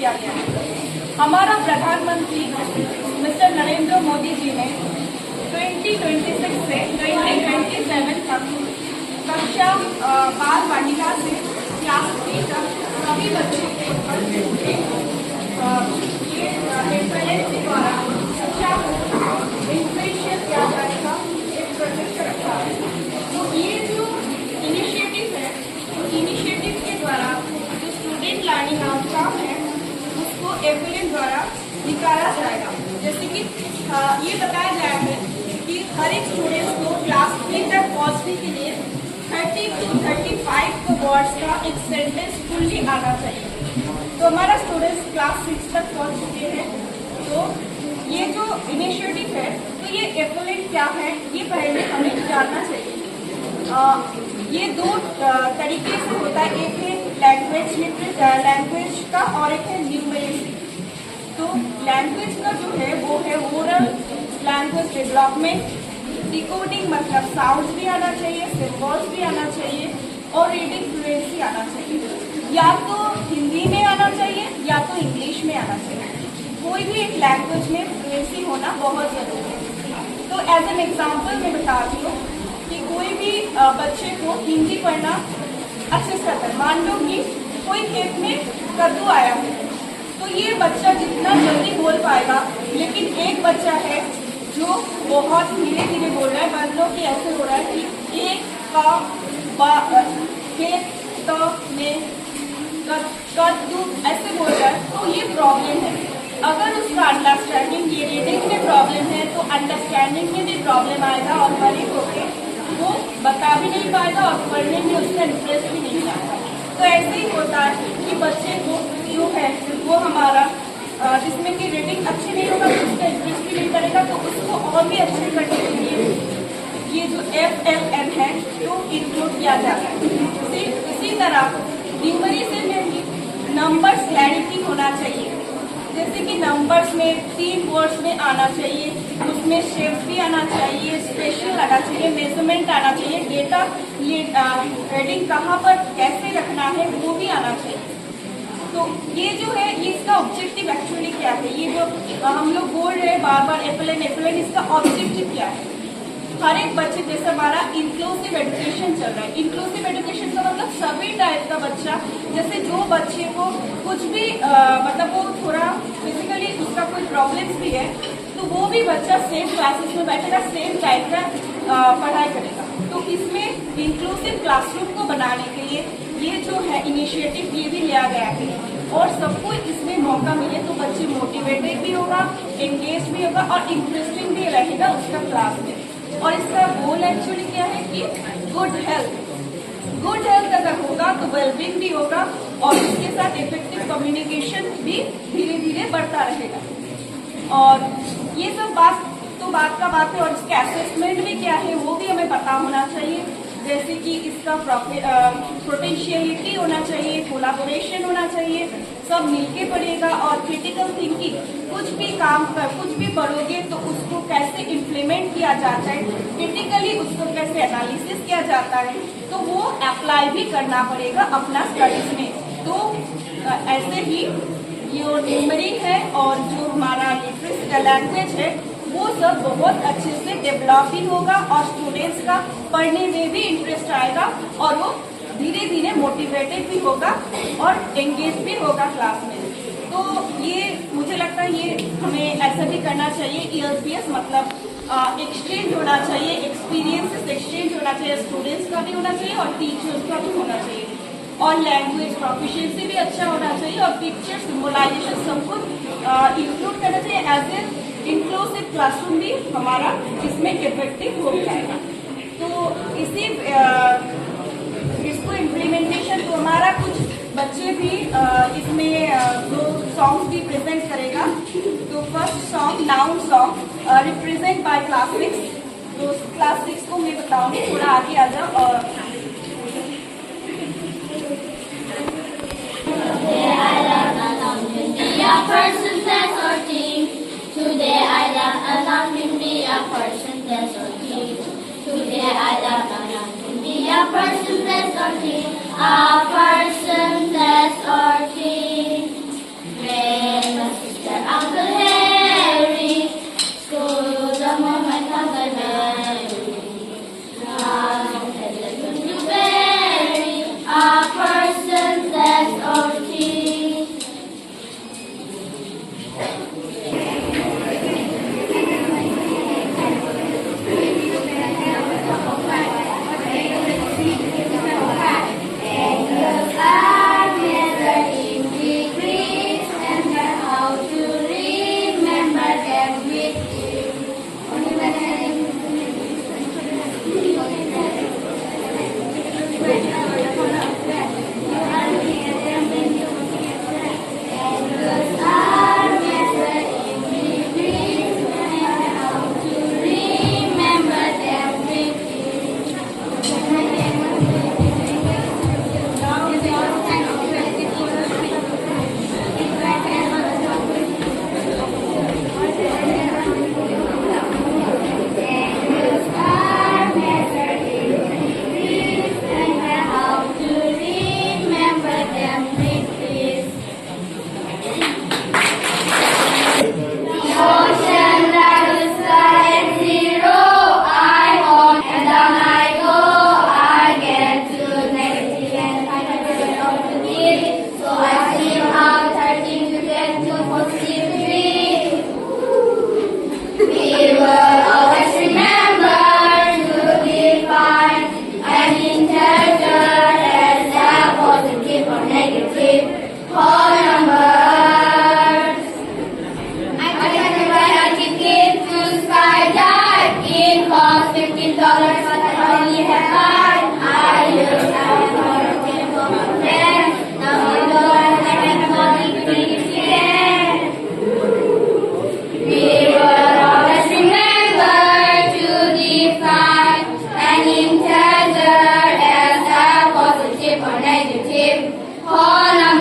किया गया है। हमारा प्रधानमंत्री मिस्टर नरेंद्र मोदी जी ने 2026 से 2027 तक कक्षा 12 बालिका से क्लास 3 तक सभी बच्चों के के द्वारा शिक्षा को इंस्पिरेशन किया जाएगा, एक प्रोजेक्ट रखा है। तो ये जो इनिशिएटिव है, इनिशिएटिव के द्वारा जो स्टूडेंट लर्निंग आउटकम है उसको एफएलएन द्वारा निकाला जाएगा। जैसे कि ये बताया गया है कि हर एक स्टूडेंट्स को क्लास 3 तक पहुंचने के लिए 30 to 35 वर्ड्स का एक सेंटेंस फुल्ली आना चाहिए। तो हमारा स्टूडेंट्स क्लास 6 तक पहुंच चुके हैं। तो ये जो इनिशिएटिव है, तो ये एफएलएन क्या है ये पहले हमें जानना चाहिए। ये दो तरीके से होता है, एक है लैंग्वेज का और एक है न्यूमेरिक। तो लैंग्वेज का जो है वो है ओरल लैंग्वेज डेवलपमेंट, डिकोडिंग मतलब साउंड्स भी आना चाहिए, सिंबल्स भी आना चाहिए और रीडिंग फ्लुएंसी आना चाहिए। या तो हिंदी में आना चाहिए या तो इंग्लिश में आना चाहिए। कोई भी एक लैंग्वेज में फ्लुएंसी होना बहुत जरूरी है। तो एज एन एग्जाम्पल मैं बताती हूँ कि कोई भी बच्चे को हिंदी पढ़ना अच्छे से आता है। मान लो कि कोई खेत में कद्दू आया है, तो ये बच्चा जितना जल्दी बोल पाएगा, लेकिन एक बच्चा है जो बहुत धीरे धीरे बोल रहा है। मान लो कि ऐसे हो रहा है कि एक का खेत में कद्दू ऐसे बोल रहा है, तो ये प्रॉब्लम है। अगर उसका अंडरस्टैंडिंग ये रीडिंग में प्रॉब्लम है तो अंडरस्टैंडिंग में भी प्रॉब्लम आएगा और बड़े होकर वो बता भी नहीं पाएगा और पढ़ने में उसका इंटरेस्ट भी नहीं आता। तो ऐसे ही होता है कि बच्चे को जो है वो हमारा जिसमें कि रीडिंग अच्छी नहीं होगा तो उसका इंटरेस्ट भी नहीं करेगा। तो उसको और भी अच्छे करने के लिए ये जो एफएलएन है तो इंक्लूड किया जाता है। इसी तरह न्यूमेरिक में भी नंबर्स क्लैरिटी होना चाहिए। जैसे कि नंबर्स में 3 वर्ड्स में आना चाहिए, उसमें शेप भी आना चाहिए, स्पेशल आना चाहिए, मेजरमेंट आना चाहिए, डेटा हेडिंग कहाँ पर कैसे रखना है वो भी आना चाहिए। तो ये जो है ये इसका ऑब्जेक्टिव एक्चुअली क्या है, ये जो हम लोग बोल रहे हैं बार बार एफएलएन, इसका ऑब्जेक्टिव क्या है। हर एक बच्चे जैसे हमारा इंक्लूसिव एजुकेशन चल रहा है। इंक्लूसिव एजुकेशन का मतलब सभी टाइप का बच्चा, जैसे जो बच्चे को कुछ भी मतलब वो थोड़ा फिजिकली उसका कोई प्रॉब्लम्स भी है तो वो भी बच्चा सेम क्लासेस में बैठेगा, सेम टाइप का पढ़ाई करेगा। तो इसमें इंक्लूसिव क्लासरूम को बनाने के लिए ये जो है इनिशिएटिव ये भी लिया गया है और सबको इसमें मौका मिले तो बच्चे मोटिवेटेड भी होगा, एंगेज भी होगा और इंटरेस्टिंग भी रहेगा उसका क्लास में। और इसका गोल एक्चुअली क्या है कि गुड हेल्थ अगर होगा तो वेलबींग भी होगा और उसके साथ इफेक्टिव कम्युनिकेशन भी धीरे धीरे बढ़ता रहेगा। और ये सब बात का बात है। और इसका असेसमेंट भी क्या है वो भी हमें पता होना चाहिए। जैसे कि इसका पोटेंशियलिटी होना चाहिए, कोलैबोरेशन होना चाहिए, सब मिलके पड़ेगा और क्रिटिकल थिंकिंग, कुछ भी पढ़ोगे तो उसको कैसे इम्प्लीमेंट किया जाता है, क्रिटिकली उसको कैसे एनालिसिस किया जाता है, तो वो अप्लाई भी करना पड़ेगा अपना स्टडीज में। तो ऐसे ही ये न्यूमेरिक है और जो हमारा लैंग्वेज है वो सब बहुत अच्छे से डेवलप भी होगा और स्टूडेंट्स का पढ़ने में भी इंटरेस्ट आएगा और वो धीरे धीरे मोटिवेटेड भी होगा और एंगेज भी होगा क्लास में। तो ये मुझे लगता है ये हमें ऐसा भी करना चाहिए। ELPS मतलब एक्सचेंज होना चाहिए, एक्सपीरियंसेस एक्सचेंज होना चाहिए, स्टूडेंट्स का भी होना चाहिए और टीचर्स का भी होना चाहिए। और लैंग्वेज प्रोफिशिएंसी भी अच्छा होना चाहिए और पिक्चर सिम्बोलाइजेशन सब कुछ इंक्लूड करना चाहिए। एज ए इंक्लूसिव क्लासरूम भी हमारा इसमें इफेक्टिव हो जाएगा। तो इसको इम्प्लीमेंटेशन तो हमारा कुछ बच्चे भी इसमें जो सॉन्ग्स भी प्रेजेंट करेगा। तो first song noun song represent by class 6। तो क्लास 6 को मैं बताऊंगी, थोड़ा आगे आ जाओ। और person, place, or thing. Today I learn a noun can be a person, place, or thing. Today I learn a noun can be a person, place, or thing. A person, place, or thing. all